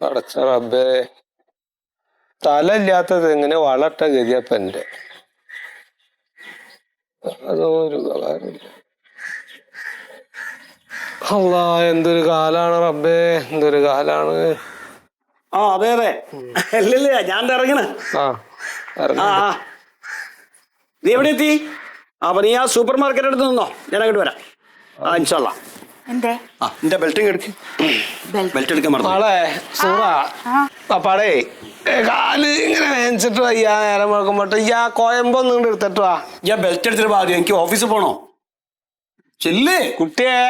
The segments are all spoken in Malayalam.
അടച്ച റബ്ബേ, തല ഇല്ലാത്തത് എങ്ങനെ വളട്ട ഗതിയപ്പ എന്റെ അതോ ഒരു ഉപകാരമില്ല. അല്ലാ, എന്തൊരു കാലാണ് റബ്ബേ, എന്തൊരു കാലാണ്. ആ അതെ അതെ, അല്ലല്ലേ ഞാൻ ഇറങ്ങണ. നീ എവിടെ എത്തി? അപ്പൊ നീ ആ സൂപ്പർ മാർക്കറ്റ് അടുത്ത് നിന്നോ, ഞാൻ അങ്ങോട്ട് വരാം. ആ ഇൻഷാല്ലാ. എന്റെ ബെൽറ്റ് എടുക്കാൻ പപ്പാടേ കാല് ഇങ്ങനെ വേദനിച്ചിട്ട് വയ്യാ. നേരം വെക്കുമ്പോട്ട് കോയമ്പൊന്നും എടുത്തിട്ട് വാ. ഞാൻ ബെൽറ്റ് എടുത്തിട്ട് ആദ്യം എനിക്ക് ഓഫീസിൽ പോണോ? ചെല്ലേ കുട്ടിയെ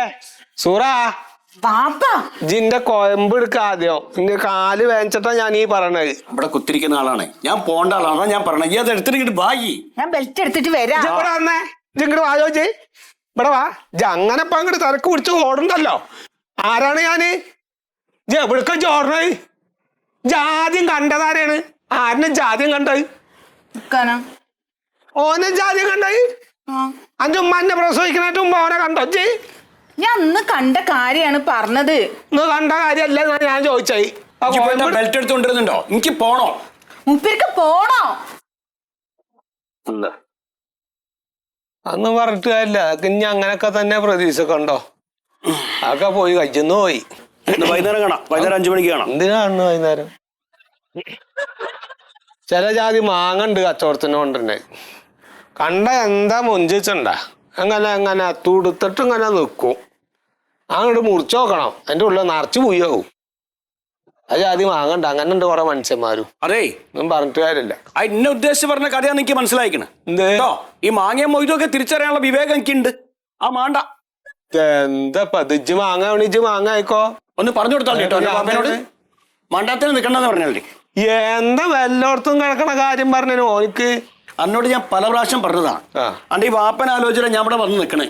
സൂറാ, ജിന്റെ കോയമ്പ് എടുക്ക ആദ്യം. നിന്റെ കാല് വേദനിച്ചിട്ടാ ഞാൻ ഈ പറയണത്. ഇവിടെ കുത്തിരിക്കുന്ന ആളാണ്, ഞാൻ പോണ്ട ആളാണ്. ഞാൻ പറഞ്ഞത് അത് എടുത്തിട്ട് ഭാഗി. ഞാൻ ബെൽറ്റ് എടുത്തിട്ട് വരാം. ഇങ്ങോട്ട് വായോജി, ഇവിടെ വാ. അങ്ങനെ ഇപ്പൊ അങ്ങോട്ട് തിരക്ക് പിടിച്ച് ഓടണ്ടല്ലോ. ആരാണ് ഞാന്? എവിടക്ക ചോർണത്? ജാദ്യം കണ്ടതാരാണ്? ആരനെ ജാദ്യം കണ്ടത്? ഓനെ ജാദ്യം കണ്ടത്? അന്റെ ഉമ്മ എന്നെ പ്രസവിക്കണേറ്റ് മുമ്പ് ഓനെ കണ്ടോ? ഞാൻ അന്ന് കണ്ട കാര്യമാണ് പറഞ്ഞത്. ഇന്ന് കണ്ട കാര്യല്ല ഞാൻ ചോദിച്ചത്. ബെൽറ്റ് എടുത്തുകൊണ്ടിരുന്നുണ്ടോ? എനിക്ക് പോണോ? മുപ്പിർക്ക് പോണോ? അന്ന് പറഞ്ഞിട്ട് കാര്യമില്ല. ഇനി അങ്ങനൊക്കെ തന്നെ പ്രതീക്ഷ കണ്ടോ? അതൊക്കെ പോയി കഴിച്ചെന്ന് പോയി. വൈകുന്നേരം കാണാം. വൈകുന്നേരം 5 മണിക്ക് കാണാം. എന്തിനാ കാണുന്നു വൈകുന്നേരം? ചില ജാതി മാങ്ങണ്ട് കച്ചവടത്തിന് കൊണ്ടുണ്ട്. കണ്ട എന്താ മുഞ്ചിച്ചുണ്ട. അങ്ങനെ തുടുത്തിട്ട് ഇങ്ങനെ നിൽക്കും. അങ്ങോട്ട് മുറിച്ചു നോക്കണം, അതിന്റെ ഉള്ളിൽ നിറച്ച് പുയ്യാവും. അത് ജാതി മാങ്ങണ്ട. അങ്ങനെ ഉണ്ട് കുറെ മനുഷ്യന്മാരും. അതേ, ഒന്നും പറഞ്ഞിട്ട് കാര്യമില്ല. എന്നെ ഉദ്ദേശിച്ച് പറഞ്ഞ കഥയാണ് എനിക്ക് മനസ്സിലായിക്കണേ. എന്തോ ഈ മാങ്ങയും മൊയ്തൊക്കെ തിരിച്ചറിയാനുള്ള വിവേകം എനിക്കുണ്ട്. ആ മാണ്ട എന്താ പതിച്ച് മാങ്ങ വേണിച്ച് മാങ്ങ ആയിക്കോ. ഒന്ന് പറഞ്ഞു കൊടുത്താൽ കേട്ടോ പാപ്പനോട്. മണ്ടാത്തിന് നിൽക്കണ്ടെന്ന് പറഞ്ഞല്ലേ. എന്താ വല്ലോടത്തും കിടക്കണ കാര്യം പറഞ്ഞു ഓനിക്ക്. അന്നോട് ഞാൻ പല പ്രാവശ്യം പറഞ്ഞതാണ്. അന്റെ ഈ വാപ്പൻ ആലോചന ഞാൻ ഇവിടെ വന്ന് നിൽക്കണേ.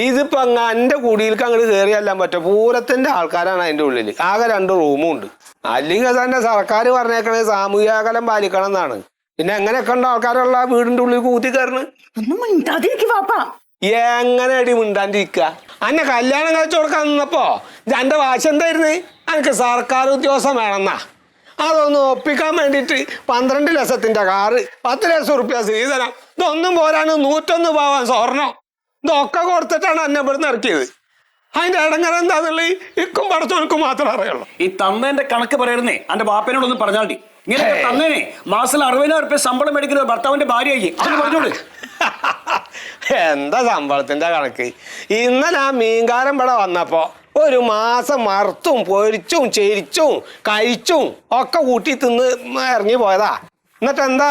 ഇതിപ്പോ എന്റെ കുടിയിലേക്ക് അങ്ങോട്ട് കയറിയല്ലാൻ പറ്റും. പൂരത്തിന്റെ ആൾക്കാരാണ് അതിന്റെ ഉള്ളിൽ. ആകെ 2 റൂമും ഉണ്ട്. അല്ലെങ്കിൽ തന്നെ സർക്കാർ പറഞ്ഞേക്കണേ സാമൂഹിക അകലം പാലിക്കണം എന്നാണ്. പിന്നെ എങ്ങനെയൊക്കെ ഉണ്ടോ ആൾക്കാരുള്ള വീടിന്റെ ഉള്ളിൽ കൂത്തി കയറണ്? എങ്ങനെ അടി മിണ്ടാണ്ടിരിക്ക? അന്നെ കല്യാണം കഴിച്ചു കൊടുക്കാൻ നിന്നപ്പോ എന്റെ വാശി എന്തായിരുന്നു? എനിക്ക് സർക്കാർ ഉദ്യോഗസ്ഥൻ വേണമെന്നാ. അതൊന്ന് ഒപ്പിക്കാൻ വേണ്ടിട്ട് 12 ലക്ഷത്തിന്റെ കാറ്, 10 ലക്ഷം റുപ്യ സ്ത്രീധനം, ഇതൊന്നും പോരാണ് 101 പാവാൻ സ്വർണം. ഇതൊക്കെ കൊടുത്തിട്ടാണ് എന്നെ ഇവിടുന്ന് ഇറക്കിയത്. അതിന്റെ ഇടങ്ങറ് എന്താന്നുള്ളത് ഇക്കും പഠിച്ചവനക്കും മാത്രമേ അറിയുള്ളൂ. ഈ തന്നേന്റെ കണക്ക് പറയുന്നേ അന്റെ ബാപ്പനോടൊന്ന് പറഞ്ഞാൽ ഇങ്ങനെ തന്നേനെ മാസം 60,000 റുപ്യ ശമ്പളം മേടിക്കുന്ന ഭർത്താവിന്റെ ഭാര്യയായി പറഞ്ഞോളൂ. എന്താ ശമ്പളത്തിന്റെ കണക്ക്? ഇന്നലെ ആ മീൻകാരൻ ഇവിടെ വന്നപ്പോ ഒരു മാസം മറുത്തും പൊരിച്ചും ചെരിച്ചും കഴിച്ചും ഒക്കെ കൂട്ടി തിന്ന് ഇറങ്ങി പോയതാ. എന്നിട്ട് എന്താ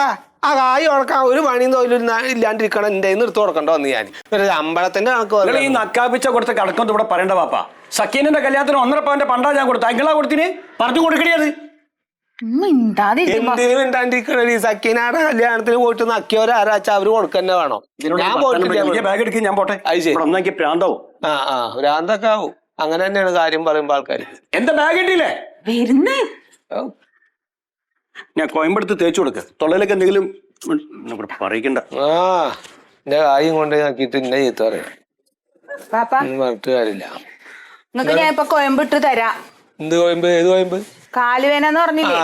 ആ കായ് ഉടക്കാൻ ഒരു പണിയും തൊഴിലും ഇല്ലാണ്ടിരിക്കണം. എന്റെ എടുത്ത് കൊടുക്കണ്ടോ വന്ന് ഞാൻ. ശമ്പളത്തിന്റെ കണക്ക് ഈ നക്കാപ്പിച്ച കൊടുത്ത കണക്കൊന്നും ഇവിടെ പറയണ്ട പാപ്പ. സക്കീനന്റെ കല്യാണത്തിന് 1.5 പവന്റെ പണ്ടാ ഞാൻ കൊടുത്തു. അങ്ങളാ കൊടുത്തിന് പറഞ്ഞു കൊടുക്കണത്. എന്തിനു മിണ്ടാണ്ടിരിക്കണ? ഈ സക്കീനയുടെ കല്യാണത്തിന് പോയിട്ട് നക്കിയോരാരാച്ച അവര് കൊടുക്കന്നെ വേണം. ഞാൻ പോയിട്ട് ഞാൻ പോട്ടെ. പ്രാന്താവും. ഭ്രാന്തൊക്കെ ആവും. അങ്ങനെ തന്നെയാണ് കാര്യം പറയുമ്പോ ആൾക്കാർ. എന്താ ബാഗ് കിട്ടിയില്ലേ? ഞാൻ കോയമ്പെടുത്ത് തേച്ചു കൊടുക്ക. തൊള്ളയിലൊക്കെ എന്തെങ്കിലും പറയിക്കണ്ട. എന്റെ കായും കൊണ്ട് നോക്കിട്ട് ഇന്നെ ചീത്ത പറയാം. പറഞ്ഞിട്ട് കാര്യമില്ല. ഞാൻ ഇപ്പൊ കോയമ്പിട്ട് തരാം. എന്ത് കോയമ്പ്? ഏത് കോയമ്പ്? കാലുവേന പറഞ്ഞില്ലേ?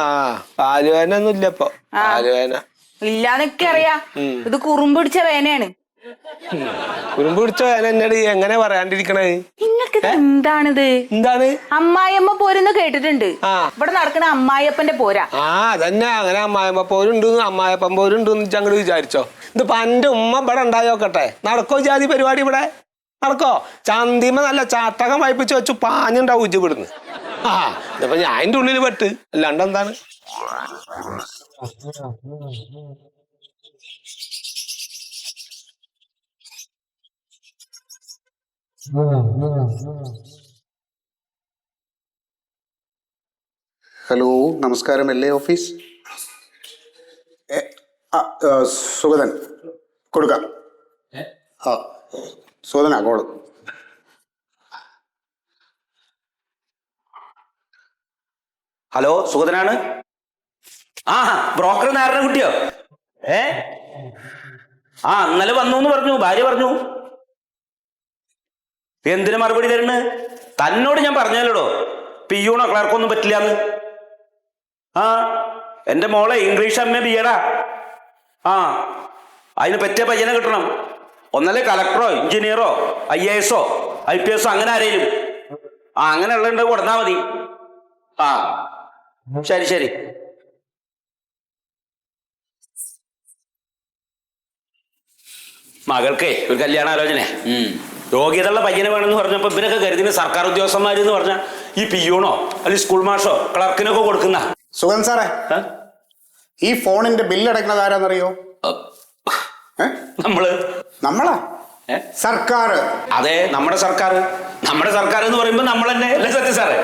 കാലുവേന ഒന്നും ഇല്ല ഇപ്പൊ. കാലുവേന ഇല്ലാന്നൊക്കെ അറിയാ. ഇത് കുറുമ്പ് പിടിച്ച വേനയാണ്. കുറുമ്പ് പിടിച്ച വേന എന്നോട് എങ്ങനെ പറയാണ്ടിരിക്കണേ? എന്താണിത്? എന്താണ്? അമ്മായിയമ്മ പോരെന്ന് കേട്ടിട്ടുണ്ട്. ഇവിടെ നടക്കണ അമ്മായിയപ്പന്റെ പോരാ. അതന്നെ. അങ്ങനെ അമ്മായിയമ്മ പോരുണ്ട്, അമ്മായിയപ്പൻ പോരുണ്ട് അങ്ങോട്ട് വിചാരിച്ചോ. ഇതിപ്പോ എന്റെ ഉമ്മ ഇവിടെ ഉണ്ടായോക്കട്ടെ. നടക്കോ ജാതി പരിപാടി ഇവിടെ? നടക്കോ? ചന്തിമ നല്ല ചാട്ടകം വായിപ്പിച്ച് വെച്ചു പാഞ്ഞുണ്ടാവും ഉജ്ജ് ഇവിടുന്ന്. ഇതിപ്പോ ഞാൻ അതിന്റെ ഉള്ളിൽ പെട്ട്. അല്ലാണ്ട് എന്താണ്? ഹലോ, നമസ്കാരം. LA office. സുഗതൻ കൊടുക്കാം. സുഗതനാ കോള്. ഹലോ, സുഗതനാണ്. ബ്രോക്കർ നാരായണ കുട്ടിയോ? ഇന്നലെ വന്നു പറഞ്ഞു, ഭാര്യ പറഞ്ഞു. എന്തിനു മറുപടി തരുന്നു? തന്നോട് ഞാൻ പറഞ്ഞല്ലോ, പിയൂണോ ക്ലർക്കൊന്നും പറ്റില്ലാന്ന്. ആ എൻ്റെ മോളെ ഇംഗ്ലീഷ് എം എ ബിഎഡാ. ആ അതിന് പറ്റിയ പയ്യനെ കിട്ടണം. ഒന്നല്ലേ കളക്ടറോ എഞ്ചിനീയറോ IAS IPS അങ്ങനെ ആരെയും. ആ അങ്ങനെ ഉള്ളത് കൊടുത്താൽ മതി. ആ ശരി ശരി. മകൾക്കേ ഒരു കല്യാണാലോചന. യോഗ്യതയുള്ള പയ്യനെ വേണമെന്ന് പറഞ്ഞപ്പോൾ ഇവരൊക്കെ കരുതിന് സർക്കാർ ഉദ്യോഗസ്ഥന്മാരെന്ന് പറഞ്ഞാൽ ഈ പിയൂണോ അല്ലെങ്കിൽ സ്കൂൾ മാഷോ ക്ലർക്കിനൊക്കെ കൊടുക്കുന്ന. സുഗൻ സാറേ, ഈ ഫോണിന്റെ ബില്ല് അടയ്ക്കുന്നത് ആരാന്നറിയോ? നമ്മളാ സർക്കാർ. അതെ, നമ്മുടെ സർക്കാർ. നമ്മുടെ സർക്കാർ എന്ന് പറയുമ്പോൾ നമ്മൾ തന്നെ അല്ലേ സത്യം സാറേ?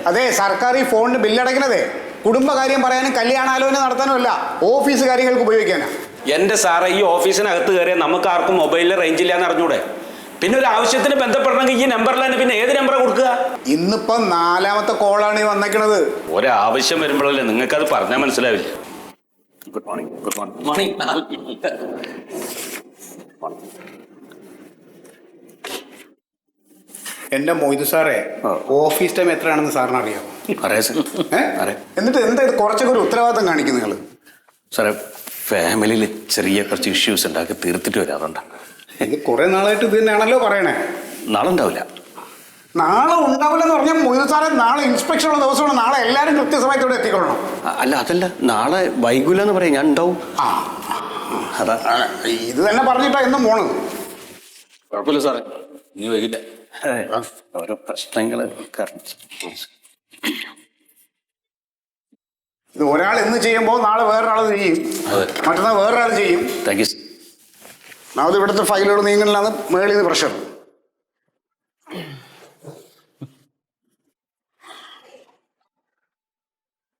അതെ, സർക്കാർ ഈ ഫോണിന് ബില്ലടയ്ക്കണതേ കുടുംബകാര്യം പറയാനും കല്യാണാലോചന നടത്താനും അല്ല, ഓഫീസ് കാര്യങ്ങൾക്ക് ഉപയോഗിക്കാനാ. എന്റെ സാറേ, ഈ ഓഫീസിനകത്ത് കയറിയാൽ നമുക്ക് ആർക്കും മൊബൈലിൽ റേഞ്ച് ഇല്ലാന്ന് അറിഞ്ഞൂടെ? പിന്നെ ഒരു ആവശ്യത്തിന് ബന്ധപ്പെടണമെങ്കിൽ ഈ നമ്പറിൽ തന്നെ പിന്നെ ഏത് നമ്പറാ കൊടുക്കുക? ഇന്നിപ്പോ 4ാമത്തെ കോളാണ് ഈ വന്നേക്കണത്. ഒരാവശ്യം വരുമ്പോഴല്ലേ നിങ്ങൾക്കത് പറഞ്ഞാൽ മനസ്സിലാവില്ല. Good morning. Good morning. എന്റെ മൊയ്തു സാറേ, ഓഫീസ് ടൈം എത്രയാണെന്ന് സാറിന് അറിയാമോ? എന്നിട്ട് എന്താ ഇത് കുറച്ചൊക്കെ ഒരു ഉത്തരവാദിത്തം കാണിക്കും നിങ്ങൾ? സാറേ, ഫാമിലിയിൽ ചെറിയ കുറച്ച് ഇഷ്യൂസ് ഉണ്ടാക്കി തീർത്തിട്ട് വരാറുണ്ട്. ഇത് കുറെ നാളായിട്ട് ഇത് തന്നെയാണല്ലോ പറയണേ. നാളെ ഉണ്ടാവില്ല. നാളെ ഉണ്ടാവില്ലെന്ന് പറഞ്ഞാൽ മൊയ്തു സാറേ, നാളെ ഇൻസ്പെക്ഷൻ ഉള്ള ദിവസമാണ്. നാളെ എല്ലാവരും കൃത്യസമയത്തോടെ എത്തിക്കൊള്ളണം. അല്ല, അതല്ല, നാളെ വൈകൂല എന്ന് പറയാം, ഞാൻ ഉണ്ടാവും. അതാ ഇത് തന്നെ പറഞ്ഞിട്ടാ എന്നും പോണത്. കുഴപ്പമില്ല സാറേ, ഇനി വൈകില്ല. ഓരോ പ്രശ്നങ്ങൾ. ഇത് ഒരാൾ ഇന്ന് ചെയ്യുമ്പോൾ നാളെ വേറൊരാൾ ചെയ്യും, മറ്റന്നാൾ വേറൊരാൾ ചെയ്യും. Thank you. അത് ഇവിടുത്തെ ഫയലുകൾ നീങ്ങണില്ലാന്ന് മേളിൽ നിന്ന് പ്രഷർ.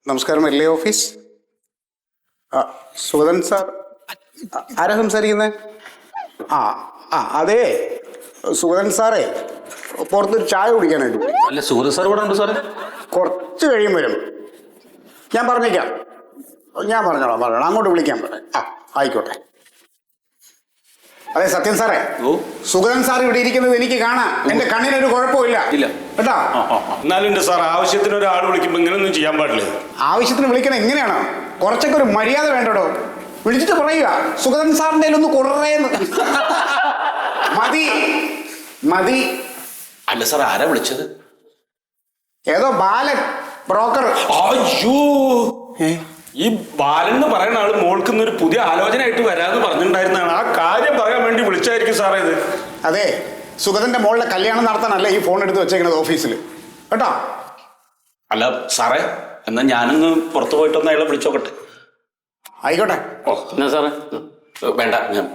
നമസ്കാരം, LA ഓഫീസ്. സുഗതൻ സാർ ആരാ സംസാരിക്കുന്നത്? അതെ, സുഗതൻ സാറേ, പുറത്തൊരു ചായ കുടിക്കാനായിട്ട്. അല്ല, സുഹൃത്ത് സാർ ഇവിടെ ഉണ്ട് സാറേ. കുറച്ച് കഴിയും വരും. ഞാൻ പറഞ്ഞേക്കാം. പറഞ്ഞോളാം. അങ്ങോട്ട് വിളിക്കാൻ പറയാം. ആയിക്കോട്ടെ. അതെ സത്യൻ സാറേ, സുഗതൻ സാർ ഇവിടെ ഇരിക്കുന്നത് എനിക്ക് കാണാം. എന്റെ കണ്ണിനൊരു കുഴപ്പമില്ല കേട്ടോ. എന്നാലും എന്റെ സാർ, ആവശ്യത്തിന് ഒരാൾ വിളിക്കുമ്പോൾ ഇങ്ങനെയൊന്നും ചെയ്യാൻ പാടില്ല. ആവശ്യത്തിന് വിളിക്കണം എങ്ങനെയാണോ? കുറച്ചൊക്കെ ഒരു മര്യാദ വേണ്ടടോ. വിളിച്ചിട്ട് പറയുക സുഗതൻ സാറിന്റെ ഒന്ന് കുറേന്ന്. മതി. അല്ല സാർ, ആരാ വിളിച്ചത്? ഏതോ ബാലൻ, ബ്രോക്കർ. അയ്യോ, ഈ ബാലൻ എന്ന് പറയുന്ന ആള് മോൾക്കുന്നൊരു പുതിയ ആലോചന ആയിട്ട് വരാന്ന് പറഞ്ഞിട്ടുണ്ടായിരുന്നാണ്. ആ കാര്യം പറയാൻ വേണ്ടി വിളിച്ചായിരിക്കും സാറേ ഇത്. അതെ, സുഗതന്റെ മോളുടെ കല്യാണം നടത്താനല്ല ഈ ഫോൺ എടുത്ത് വെച്ചേക്കണത് ഓഫീസിൽ കേട്ടോ. അല്ല സാറേ, എന്നാ ഞാനൊന്ന് പുറത്തു പോയിട്ടൊന്ന് അയാളെ വിളിച്ചോക്കട്ടെ. ആയിക്കോട്ടെ. എന്നാ സാറേ, വേണ്ട, ഞാൻ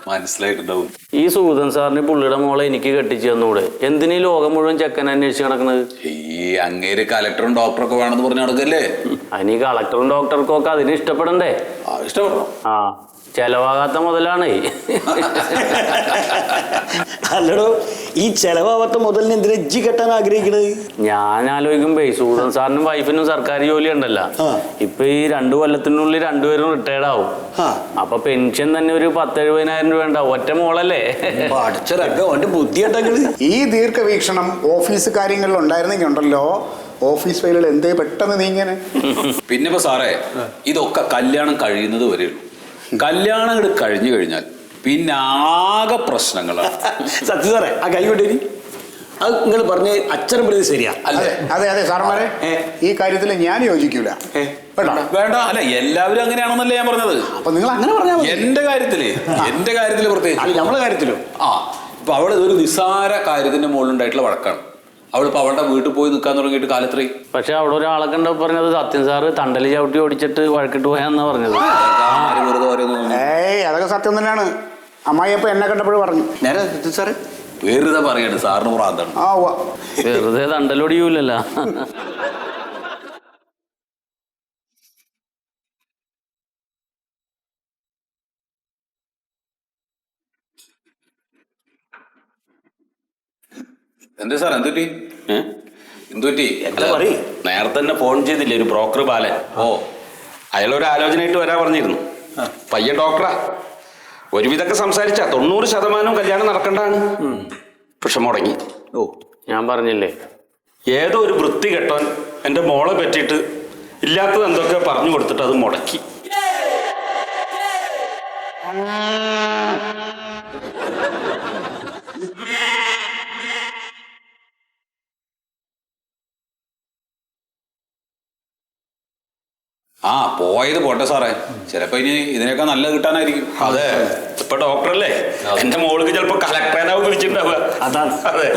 മനസ്സിലായിട്ടുണ്ടാവും. ഈ സൂതൻ സാറിന് പുള്ളിയുടെ മോളെ എനിക്ക് കെട്ടിച്ചു തന്നൂടെ? എന്തിനീ ലോകം മുഴുവൻ ചെക്കൻ അന്വേഷിച്ച് നടക്കുന്നത്? ഈ അങ്ങേര് കലക്ടറും ഡോക്ടറൊക്കെ വേണമെന്ന് പറഞ്ഞ് നടക്കല്ലേ? അതിന് കളക്ടറും ഡോക്ടർക്കും ഒക്കെ അതിന് ഇഷ്ടപ്പെടണ്ടേ? ഇഷ്ടപ്പെടണം. ചെലവാകാത്ത മുതലാണേ. അല്ലടോ, ഈ ചെലവാകാത്ത മുതലിന് എന്തിനാ ഇജ്ജി കെട്ടാൻ ആഗ്രഹിക്കണത്? ഞാൻ ആലോചിക്കുമ്പോ സൂതൻ സാറിനും വൈഫിനും സർക്കാർ ജോലി ഉണ്ടല്ലോ. ഇപ്പൊ ഈ 2 കൊല്ലത്തിനുള്ളിൽ രണ്ടുപേരും റിട്ടയർഡ് ആവും. അപ്പൊ പെൻഷൻ തന്നെ ഒരു 10,000-70,000 രൂപ ഉണ്ടാവും. ഒറ്റ മോളല്ലേ? ഈ ദീർഘവീക്ഷണം ഓഫീസ് കാര്യങ്ങളിൽ ഉണ്ടായിരുന്നെങ്കിൽ ഉണ്ടല്ലോ, ഓഫീസ് ഫയലുകൾ എന്തേ പെട്ടെന്ന് നീങ്ങനെ. പിന്നെ ഇപ്പൊ സാറേ, ഇതൊക്കെ കല്യാണം കഴിയുന്നത് വരെയുള്ളൂ. കല്യാണം കഴിഞ്ഞു കഴിഞ്ഞാൽ പിന്നെ ആകെ പ്രശ്നങ്ങളാണ്. സത്യം സാറേ, ആ കൈ കൊണ്ടേരി. അത് നിങ്ങൾ പറഞ്ഞ അച്ഛനും പ്രതി ശരിയാ. അതെ അതെ അതെ സാറന്മാരെ, ഈ കാര്യത്തിൽ ഞാൻ യോജിക്കൂല. വേണ്ട, അല്ല എല്ലാവരും അങ്ങനെയാണെന്നല്ലേ ഞാൻ പറഞ്ഞത്. അപ്പൊ നിങ്ങൾ അങ്ങനെ പറഞ്ഞാൽ എന്റെ കാര്യത്തില് പ്രത്യേകിച്ച് നമ്മളെ കാര്യത്തിലും ഇപ്പൊ അവള് ഒരു നിസ്സാര കാര്യത്തിന്റെ മുകളിലുണ്ടായിട്ടുള്ള വഴക്കാണ്. അവളിപ്പോ അവളുടെ വീട്ടിൽ പോയി നിൽക്കാൻ തുടങ്ങിയിട്ട് കാലത്രയും. പക്ഷെ അവിടെ ഒരാളെ കണ്ട പറഞ്ഞത് സത്യൻ സാറ് തണ്ടല് ചവിട്ടി ഓടിച്ചിട്ട് വഴക്കിട്ട് പോയാന്നാ പറഞ്ഞത്. അതൊക്കെ സത്യം തന്നെയാണ്. അമ്മായിയപ്പ എന്നെ കണ്ടപ്പോഴും പറഞ്ഞു. നേരെ സത്യൻ സാറ് വെറുതെ പറയണ്ട്, സാറിന് പ്രാന്താണ്. വെറുതെ തണ്ടലൊടിയൂലല്ലോ. എന്താ സാർ, എന്തുപറ്റി? നേരത്തെ തന്നെ ഫോൺ ചെയ്തില്ലേ ഒരു ബ്രോക്കർ ബാലൻ? അയാളൊരു ആലോചനയായിട്ട് വരാൻ പറഞ്ഞിരുന്നു. പയ്യൻ ഡോക്ടറാ. ഒരുവിധമൊക്കെ സംസാരിച്ചാ 90% കല്യാണം നടക്കണ്ടാണ്. പക്ഷെ മുടങ്ങി. ഓ ഞാൻ പറഞ്ഞില്ലേ, ഏതോ ഒരു വൃത്തി കെട്ടവൻ എൻ്റെ മോളെ പറ്റിയിട്ട് ഇല്ലാത്തത് എന്തൊക്കെ പറഞ്ഞു കൊടുത്തിട്ട് അത് മുടക്കി. ആ പോയത് പോട്ടെ സാറേ, ചിലപ്പോ ഇനി ഇതിനൊക്കെ നല്ല കിട്ടാനായിരിക്കും. അതെ, ഇപ്പൊ ഡോക്ടറല്ലേ, എൻ്റെ മോൾക്ക് ചിലപ്പോ കളക്ടറേനാവും വിളിച്ചിട്ടുണ്ടാവുക. അതാണ്. അതെ.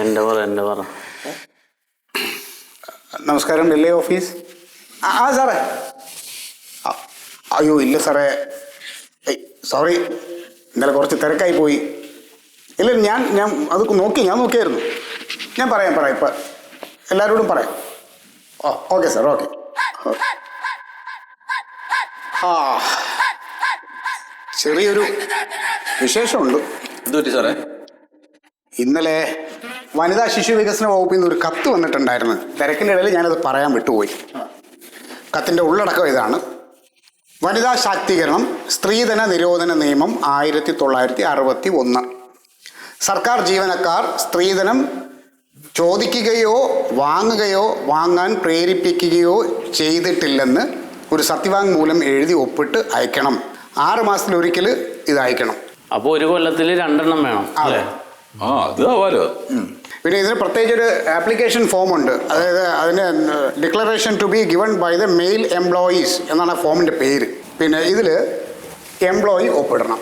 എൻ്റെ പറ നമസ്കാരം, എൽ ഐ ഓഫീസ്. ആ സാറേ. അയ്യോ ഇല്ല സാറേ, സോറി, ഇന്നലെ കുറച്ച് തിരക്കായി പോയി. ഇല്ല ഞാൻ അത് നോക്കിയായിരുന്നു. ഞാൻ പറയാം ഇപ്പം എല്ലാവരോടും പറയാം. Okay sir, okay. ആ ചെറിയൊരു വിശേഷമുണ്ട്. എന്തുപറ്റി സാറേ? ഇന്നലെ വനിതാ ശിശു വികസന വകുപ്പിൽ നിന്ന് ഒരു കത്ത് വന്നിട്ടുണ്ടായിരുന്നു. തിരക്കിൻ്റെ ഇടയിൽ ഞാനത് പറയാൻ വിട്ടുപോയി. കത്തിൻ്റെ ഉള്ളടക്കം ഇതാണ്: വനിതാ ശാക്തീകരണം സ്ത്രീധന നിരോധന നിയമം 1961. സർക്കാർ ജീവനക്കാർ സ്ത്രീധനം ചോദിക്കുകയോ വാങ്ങുകയോ വാങ്ങാൻ പ്രേരിപ്പിക്കുകയോ ചെയ്തിട്ടില്ലെന്ന് ഒരു സത്യവാങ്മൂലം എഴുതി ഒപ്പിട്ട് അയക്കണം. 6 മാസത്തിലൊരിക്കൽ ഇത് അയക്കണം. അപ്പോൾ ഒരു കൊല്ലത്തിൽ 2 എണ്ണം വേണം. അതെ. ആ അത് ആവാലോ. പിന്നെ ഇതിന് പ്രത്യേകിച്ചൊരു ആപ്ലിക്കേഷൻ ഫോം ഉണ്ട്. അതായത് അതിന് declaration to be given by the male employees എന്നാണ് ആ ഫോമിൻ്റെ പേര്. പിന്നെ ഇതിൽ എംപ്ലോയി ഒപ്പിടണം.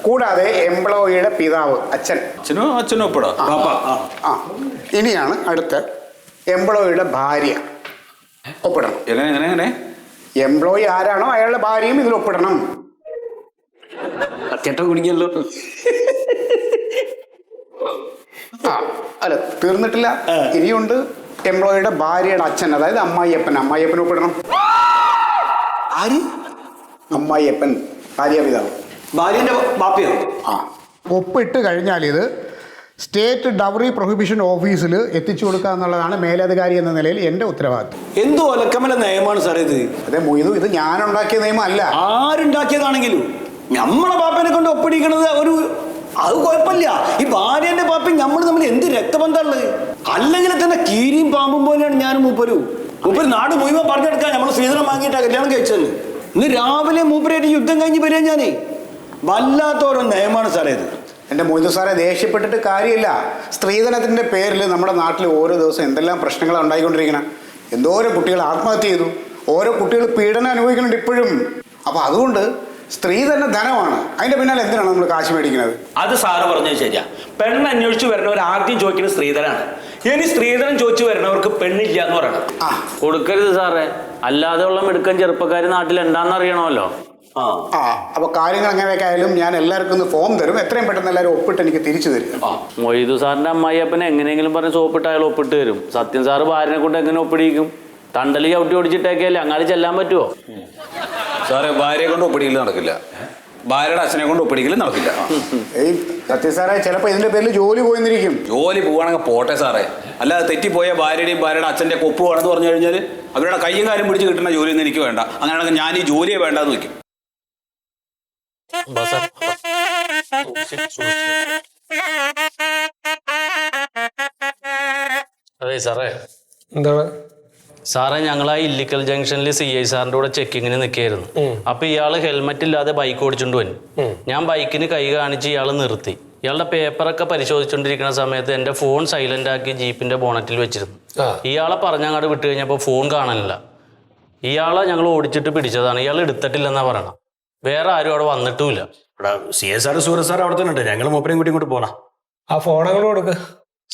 കൂടാതെ എംപ്ലോയിയുടെ പിതാവ്, അച്ഛനും ഒപ്പിടാ. ആ ഇനിയാണ് അടുത്ത എംപ്ലോയിയുടെ ഭാര്യ ഒപ്പിടണം. എങ്ങനെ എംപ്ലോയി ആരാണോ അയാളുടെ ഭാര്യയും ഇതിൽ ഒപ്പിടണം. അത്യേട്ട കുടിക്കല്ലോ. അല്ല തീർന്നിട്ടില്ല, ഇനിയുണ്ട് എംപ്ലോയിയുടെ ഭാര്യയുടെ അച്ഛൻ, അതായത് അമ്മായിയപ്പൻ ഒപ്പിടണം. ആര്? അമ്മായിയപ്പൻ, ഭാര്യാപിതാവ്. ഭാര്യന്റെ ബാപ്പയോ? ആ ഒപ്പിട്ട് കഴിഞ്ഞാൽ ഇത് സ്റ്റേറ്റ് ഡൗറി പ്രൊഹിബിഷൻ ഓഫീസിൽ എത്തിച്ചു കൊടുക്കുക എന്നുള്ളതാണ് മേലധികാരി എന്ന നിലയിൽ എൻ്റെ ഉത്തരവാദിത്വം. എന്തോ ഒലക്കമല നിയമമാണ് സാറേ ഇത്. അതെ മൊയ്തു, ഇത് ഞാനുണ്ടാക്കിയ നിയമമല്ല. ആരുണ്ടാക്കിയതാണെങ്കിലും നമ്മളെ ബാപ്പനെ കൊണ്ട് ഒപ്പിടിക്കണത് അത് കുഴപ്പമില്ല. ഈ ഭാര്യന്റെ ബാപ്പയും നമ്മൾ തമ്മിൽ എന്ത് രക്തബന്ധമുള്ളത്? അല്ലെങ്കിൽ തന്നെ കീരിയും പാമ്പും പോലെയാണ് ഞാനും മൂപ്പര് നാട് മുഴുവൻ പറഞ്ഞെടുക്കാൻ നമ്മൾ സ്ത്രീധനം വാങ്ങിയിട്ടാ കല്യാണം കഴിച്ചത്. ഇന്ന് രാവിലെ മൂപ്പരായിട്ട് യുദ്ധം കഴിഞ്ഞ് വരിക. ഞാനേ വല്ലാത്തോരോ നിയമമാണ് സാറേ ഇത്. എൻ്റെ മൊയ്തു സാറെ, ദേഷ്യപ്പെട്ടിട്ട് കാര്യമില്ല. സ്ത്രീധനത്തിൻ്റെ പേരിൽ നമ്മുടെ നാട്ടിൽ ഓരോ ദിവസം എന്തെല്ലാം പ്രശ്നങ്ങളാണ് ഉണ്ടായിക്കൊണ്ടിരിക്കണം. എന്തോരം കുട്ടികൾ ആത്മഹത്യ ചെയ്തു, ഓരോ കുട്ടികൾ പീഡനം അനുഭവിക്കുന്നുണ്ട് ഇപ്പോഴും. അപ്പോൾ അതുകൊണ്ട് സ്ത്രീധന ധനമാണ്, അതിൻ്റെ പിന്നാലെ എന്തിനാണ് നമ്മൾ കാശ് മേടിക്കുന്നത്? അത് സാറ് പറഞ്ഞത് ശരിയാ. പെണ്ണ് അന്വേഷിച്ച് വരുന്നവർ ആദ്യം ചോദിക്കുന്നത് സ്ത്രീധനാണ്. ഇനി സ്ത്രീധനം ചോദിച്ചു വരുന്നവർക്ക് പെണ്ണില്ല എന്ന് പറയണം. കൊടുക്കരുത് സാറേ, അല്ലാതെ ഉള്ള മിടുക്കൻ ചെറുപ്പക്കാർ നാട്ടിൽ എന്താണെന്ന് അറിയണമല്ലോ. അപ്പോൾ കാര്യങ്ങൾ എങ്ങനെയൊക്കെ ആയാലും ഞാൻ എല്ലാവർക്കും ഒന്ന് ഫോം തരും. എത്രയും പെട്ടെന്ന് എല്ലാവരും ഒപ്പിട്ട് എനിക്ക് തിരിച്ചു തരും. മൊയ്തു സാറിന്റെ അമ്മായിയപ്പനെ എങ്ങനെയെങ്കിലും പറഞ്ഞ് സോപ്പിട്ട് അയാൾ ഒപ്പിട്ട് തരും. സത്യം സാറ് ഭാര്യനെ കൊണ്ട് എങ്ങനെ ഒപ്പിടിക്കും? തണ്ടല് ചവിട്ടി ഓടിച്ചിട്ടേക്കല്ലേ അങ്ങാടി ചെല്ലാൻ പറ്റുമോ? സാറേ, ഭാര്യയെ കൊണ്ട് ഒപ്പിടിക്കൽ നടക്കില്ല, ഭാര്യയുടെ അച്ഛനെ കൊണ്ട് ഒപ്പിടിക്കൽ നടക്കില്ല. സത്യം സാറേ, ചിലപ്പോൾ ഇതിന്റെ പേരിൽ ജോലി പോയിരിക്കും. ജോലി പോവാണെങ്കിൽ പോട്ടെ സാറേ, അല്ലാതെ തെറ്റിപ്പോയ ഭാര്യയുടെയും ഭാര്യയുടെ അച്ഛൻ്റെ കൊപ്പ് വേണമെന്ന് പറഞ്ഞു കഴിഞ്ഞാൽ അവരുടെ കയ്യും കാര്യം പിടിച്ച് കിട്ടുന്ന ജോലിയൊന്നും എനിക്ക് വേണ്ട. അങ്ങനെയാണെങ്കിൽ ഞാൻ ഈ ജോലിയെ വേണ്ടാന്ന് വെക്കും. അതെ സാറേ. എന്താണ് സാറേ, ഞങ്ങൾ ആ ഇല്ലിക്കൽ ജംഗ്ഷനിൽ CI സാറിൻ്റെ കൂടെ ചെക്കിങ്ങിന് നിൽക്കുകയായിരുന്നു. അപ്പൊ ഇയാള് ഹെൽമെറ്റ് ഇല്ലാതെ ബൈക്ക് ഓടിച്ചോണ്ട് വന്നു. ഞാൻ ബൈക്കിന് കൈ കാണിച്ച് ഇയാൾ നിർത്തി. ഇയാളുടെ പേപ്പറൊക്കെ പരിശോധിച്ചുകൊണ്ടിരിക്കുന്ന സമയത്ത് എൻ്റെ ഫോൺ സൈലന്റ് ആക്കി ജീപ്പിന്റെ ബോണറ്റിൽ വെച്ചിരുന്നു. ഇയാളെ പറഞ്ഞങ്ങാട് വിട്ട് കഴിഞ്ഞപ്പോൾ ഫോൺ കാണാനില്ല. ഇയാളെ ഞങ്ങൾ ഓടിച്ചിട്ട് പിടിച്ചതാണ്. ഇയാൾ എടുത്തിട്ടില്ലെന്നാ പറയണം. വേറെ ആരും അവിടെ വന്നിട്ടുമില്ല. CI സാറ് സൂരജ് സാർ അവിടെ തന്നെ ഉണ്ട്. ഞങ്ങൾ മൂപ്പരെയും കൂട്ടി ഇങ്ങോട്ട് പോണം. ആ ഫോൺ അങ്ങോട്ട് കൊടുക്ക.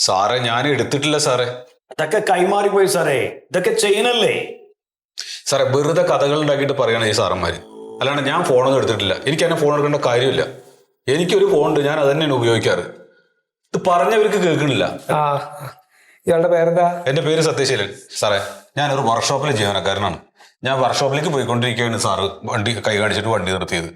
സാറേ, ഞാൻ എടുത്തിട്ടില്ല സാറേ. അതൊക്കെ കൈമാറിപ്പോയി സാറേ, ഇതൊക്കെ ചെയ്യണല്ലേ സാറേ. വെറുതെ കഥകൾ ഉണ്ടാക്കിയിട്ട് പറയണ ഈ സാറന്മാര്. അല്ലാണ്ട് ഞാൻ ഫോണൊന്നും എടുത്തിട്ടില്ല. എനിക്ക് എന്നെ ഫോൺ എടുക്കേണ്ട കാര്യമില്ല. എനിക്കൊരു ഫോൺ ഉണ്ട്, ഞാൻ അത് തന്നെയാണ് ഉപയോഗിക്കാറ്. ഇത് പറഞ്ഞവർക്ക് കേൾക്കണില്ല. ഇയാളുടെ പേരെന്താ? എൻ്റെ പേര് സത്യശീലൻ സാറേ. ഞാനൊരു വർക്ക്ഷോപ്പിലെ ജീവനക്കാരനാണ്. ഞാൻ വർക്ക്ഷോപ്പിലേക്ക് പോയിക്കൊണ്ടിരിക്കുകയാണ് സാറ് വണ്ടി കൈ കാണിച്ചിട്ട് വണ്ടി നിർത്തിയത്.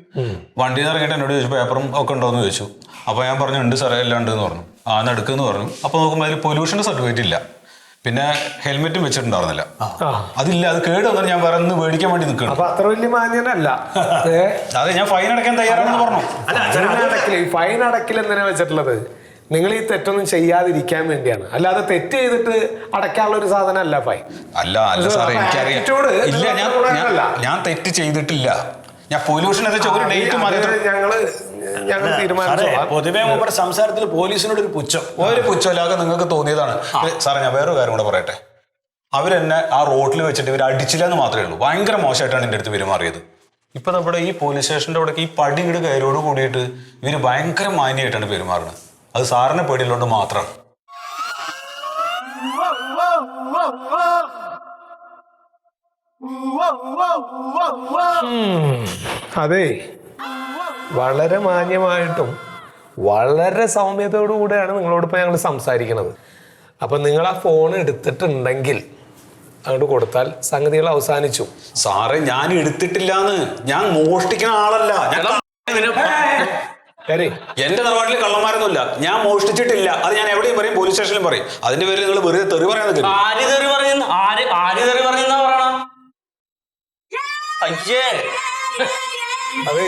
വണ്ടി ഇറങ്ങിയിട്ട് എന്നോട് ചോദിച്ചു പേപ്പറും ഒക്കെ ഉണ്ടോയെന്ന് ചോദിച്ചു. അപ്പോൾ ഞാൻ പറഞ്ഞു ഉണ്ട് സാറേ, എല്ലാം ഉണ്ടെന്ന് പറഞ്ഞു. ആ, എന്ന് എടുക്കുമെന്ന് പറഞ്ഞു. അപ്പോൾ നോക്കുമ്പോൾ അതിൽ പൊല്യൂഷൻ്റെ സർട്ടിഫിക്കറ്റ് ഇല്ല. പിന്നെ ഹെൽമെറ്റും വെച്ചിട്ടുണ്ടായിരുന്നില്ല. അതില്ല, അത് കേട് വന്നാൽ ഞാൻ വേറെ ഒന്ന് മേടിക്കാൻ വേണ്ടി നിൽക്കണം. അപ്പൊ അത്ര വലിയ മാന്യനല്ല. അതെ, ഞാൻ ഫൈൻ അടയ്ക്കാൻ തയ്യാറാണെന്ന് പറഞ്ഞു. ഫൈൻ അടക്കിൽ എന്തിനാ വെച്ചിട്ടുള്ളത്? നിങ്ങൾ ഈ തെറ്റൊന്നും ചെയ്യാതിരിക്കാൻ വേണ്ടിയാണ്, അല്ലാതെ തെറ്റ് ചെയ്തിട്ട് അടയ്ക്കാനുള്ള ഒരു സാധനം അല്ല ഫൈൻ. അല്ല സാറേ, എനിക്കറിയാം. ഇല്ല, ഞാൻ തെറ്റ് ചെയ്തിട്ടില്ല. ഞാൻ പൊല്യൂഷൻ ഒരു ഡേറ്റ് ഞങ്ങൾ തീരുമാനിച്ചു. പൊതുവെ മൂപ്പരുടെ സംസാരത്തിൽ പോലീസിനോട് ഒരു പുച്ഛമില്ലാതെ നിങ്ങൾക്ക് തോന്നിയതാണ്. സാറേ, ഞാൻ വേറൊരു കാര്യം കൂടെ പറയട്ടെ. അവരെന്നെ ആ റോഡിൽ വെച്ചിട്ട് ഇവർ അടിച്ചില്ലെന്ന് മാത്രമേ ഉള്ളൂ. ഭയങ്കര മോശമായിട്ടാണ് എൻ്റെ അടുത്ത് പെരുമാറിയത്. ഇപ്പൊ നമ്മുടെ ഈ പോലീസ് സ്റ്റേഷൻ്റെ അവിടെ ഈ പടികിട് കയറോട് കൂടിയിട്ട് ഇവര് ഭയങ്കര മാന്യമായിട്ടാണ് പെരുമാറുന്നത്. അത് സാറിനെ പേടിയുള്ളതുകൊണ്ട് മാത്രമാണ്. അതെ, വളരെ മാന്യമായിട്ടും വളരെ സൗമ്യതയോടു കൂടെയാണ് നിങ്ങളോടിപ്പോൾ ഞങ്ങൾ സംസാരിക്കുന്നത്. അപ്പം നിങ്ങൾ ആ ഫോൺ എടുത്തിട്ടുണ്ടെങ്കിൽ അങ്ങോട്ട് കൊടുത്താൽ സംഗതികൾ അവസാനിച്ചു. സാറേ, ഞാൻ എടുത്തിട്ടില്ലാന്ന്. ഞാൻ മോഷ്ടിക്കുന്ന ആളല്ല. എന്റെ തറവാട്ടിൽ കള്ളന്മാരൊന്നുമില്ല. ഞാൻ മോഷ്ടിച്ചിട്ടില്ല. അത് ഞാൻ എവിടെയും പറയും, പോലീസ് സ്റ്റേഷനിലും പറയും. അതിന്റെ പേരിൽ നിങ്ങൾ വെറുതെ തെറി പറയാൻ നിൽക്കുന്നു. അതെ,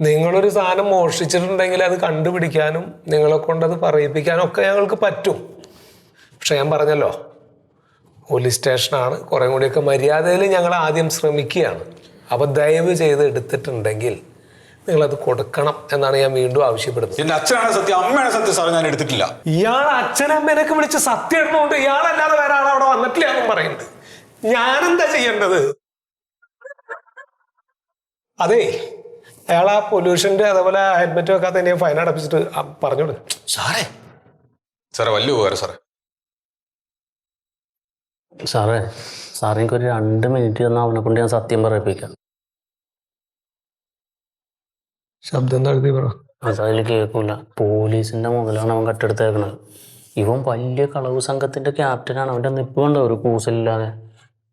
നിങ്ങളൊരു സാധനം മോഷ്ടിച്ചിട്ടുണ്ടെങ്കിൽ അത് കണ്ടുപിടിക്കാനും നിങ്ങളെ കൊണ്ടത് പറയിപ്പിക്കാനും ഒക്കെ ഞങ്ങൾക്ക് പറ്റും. പക്ഷെ ഞാൻ പറഞ്ഞല്ലോ, പോലീസ് സ്റ്റേഷനാണ്, കുറെ കൂടിയൊക്കെ മര്യാദയിൽ ഞങ്ങൾ ആദ്യം ശ്രമിക്കുകയാണ്. അപ്പൊ ദയവ് ചെയ്ത് എടുത്തിട്ടുണ്ടെങ്കിൽ നിങ്ങളത് കൊടുക്കണം എന്നാണ് ഞാൻ വീണ്ടും ആവശ്യപ്പെടുന്നത്. എന്റെ അച്ഛനാണ് സത്യം, അമ്മയാണ് സത്യം. സാറേ, ഞാൻ എടുത്തിട്ടില്ല. ഇയാൾ അച്ഛനമ്മേനൊക്കെ വിളിച്ച് സത്യം ഇടുന്നോണ്ട് ഇയാളല്ലാതെ വേറെ ആൾ അവിടെ വന്നിട്ടില്ല എന്നും പറയുന്നുണ്ട്. ഞാനെന്താ ചെയ്യേണ്ടത്? അതെ, അയാൾ ആ പൊല്യൂഷന്റെ അതേപോലെ ഹെൽമെറ്റ് വെക്കാത്ത ഫൈൻ അടപ്പിച്ചിട്ട് പറഞ്ഞോട്. സാറേ വലിയ ഉപകാരം സാറേ. സാറേ എനിക്കൊരു 2 മിനിറ്റ് തന്നാൽ അവനെ കൊണ്ട് ഞാൻ സത്യം പറയിപ്പിക്കാം. ശബ്ദം താഴ്ത്തി പറ. അതതിൽ കേൾക്കൂല. പോലീസിന്റെ മുതലാണ് അവൻ കട്ടെടുത്തേക്കണത്. ഇവൻ വലിയ കളവ് സംഘത്തിന്റെ ക്യാപ്റ്റനാണ്. അവന്റെ നിപ്പ് കണ്ടോ, ഒരു കൂസലില്ലാതെ.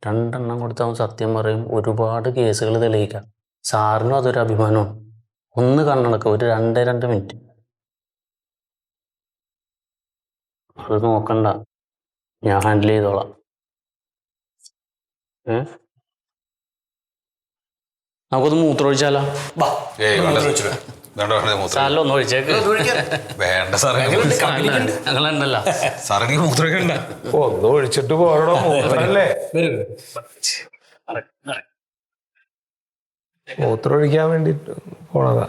2 എണ്ണം കൊടുത്ത് അവൻ സത്യം പറയും. ഒരുപാട് കേസുകൾ തെളിയിക്കാം. സാറിനും അതൊരു അഭിമാനമാണ്. ഒന്ന് കണ്ണടക്കം, ഒരു 2 മിനിറ്റ്. അത് നോക്കണ്ട, ഞാൻ ഹാൻഡിൽ ചെയ്തോളാം. നമുക്കൊന്ന് മൂത്രമൊഴിച്ചാലോ? സാറിൽ ഒന്ന് ഒഴിച്ചേക്ക്. വേണ്ട സാറേ, ഞങ്ങളുണ്ടല്ലോ. സാറേ, എനിക്ക് മൂത്രമൊഴിക്കണ്ട. ഒന്ന് ഒഴിച്ചിട്ട് പോരണോ? മൂത്രല്ലേ? മൂത്രം ഒഴിക്കാൻ വേണ്ടിട്ട് പോണതാ.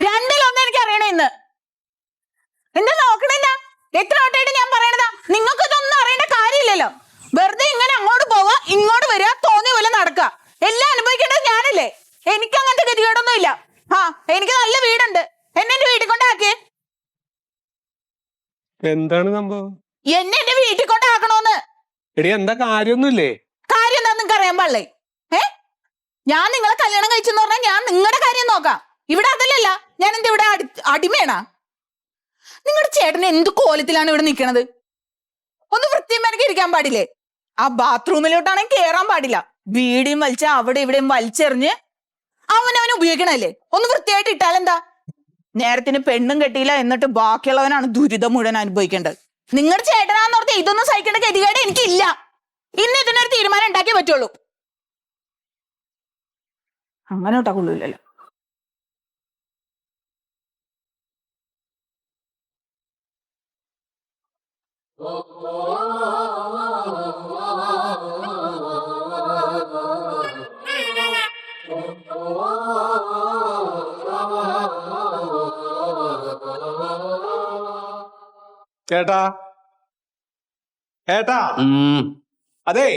രണ്ടിലൊന്നും എനിക്ക് അറിയണ ഇന്ന്. എന്താ നോക്കണില്ല? എത്ര വട്ടമായിട്ട് ഞാൻ പറയണതാ, നിങ്ങൾക്ക് ഇതൊന്നും അറിയേണ്ട കാര്യമില്ലല്ലോ. വെറുതെ ഇങ്ങനെ അങ്ങോട്ട് പോവാ, ഇങ്ങോട്ട് വരിക, തോന്നിയ പോലെ നടക്കുക. എല്ലാം അനുഭവിക്കേണ്ടത് ഞാനല്ലേ? എനിക്ക് അങ്ങനത്തെ ഗതികേടൊന്നും ഇല്ല. എനിക്ക് നല്ല വീടുണ്ട്. എന്നെ എന്റെ വീട്ടിൽ കൊണ്ടാക്കിയേ. എന്താണ് സംഭവം? എന്നെ എന്റെ വീട്ടിൽ കൊണ്ടാക്കണോന്ന്. എടി, എന്താ കാര്യമൊന്നുമില്ലേ? കാര്യം എന്താ നിങ്ങൾക്ക് അറിയാൻ പാടില്ലേ? ഞാൻ നിങ്ങളെ കല്യാണം കഴിച്ചെന്ന് പറഞ്ഞാൽ ഞാൻ നിങ്ങളുടെ കാര്യം നോക്കാം. ഇവിടെ അതല്ലല്ല. ഞാൻ എന്താ ഇവിടെ അടിമയാണാ? നിങ്ങളുടെ ചേട്ടൻ എന്ത് കോലത്തിലാണ് ഇവിടെ നിൽക്കണത്? ഒന്ന് വൃത്തിയമ്മക്ക് ഇരിക്കാൻ പാടില്ലേ? ആ ബാത്റൂമിലോട്ടാണെങ്കിൽ കേറാൻ പാടില്ല. വീടിയും വലിച്ച അവിടെ ഇവിടെയും വലിച്ചെറിഞ്ഞ് അവനവൻ ഉപയോഗിക്കണല്ലേ. ഒന്ന് വൃത്തിയായിട്ട് ഇട്ടാലെന്താ? നേരത്തിന് പെണ്ണും കെട്ടിയില്ല, എന്നിട്ട് ബാക്കിയുള്ളവനാണ് ദുരിതം മുഴുവൻ അനുഭവിക്കേണ്ടത്. നിങ്ങളുടെ ചേട്ടനാന്നോർത്ത് ഇതൊന്നും സഹിക്കേണ്ട ഗതികേട് എനിക്കില്ല. ഇന്ന് ഇതിനൊരു തീരുമാനം ഉണ്ടാക്കിയേ പറ്റുള്ളൂ. അങ്ങനെ ഇട്ടാ കൊള്ളൂല്ലല്ലോ. ചേട്ടാ, ഏട്ടാ, അതെ,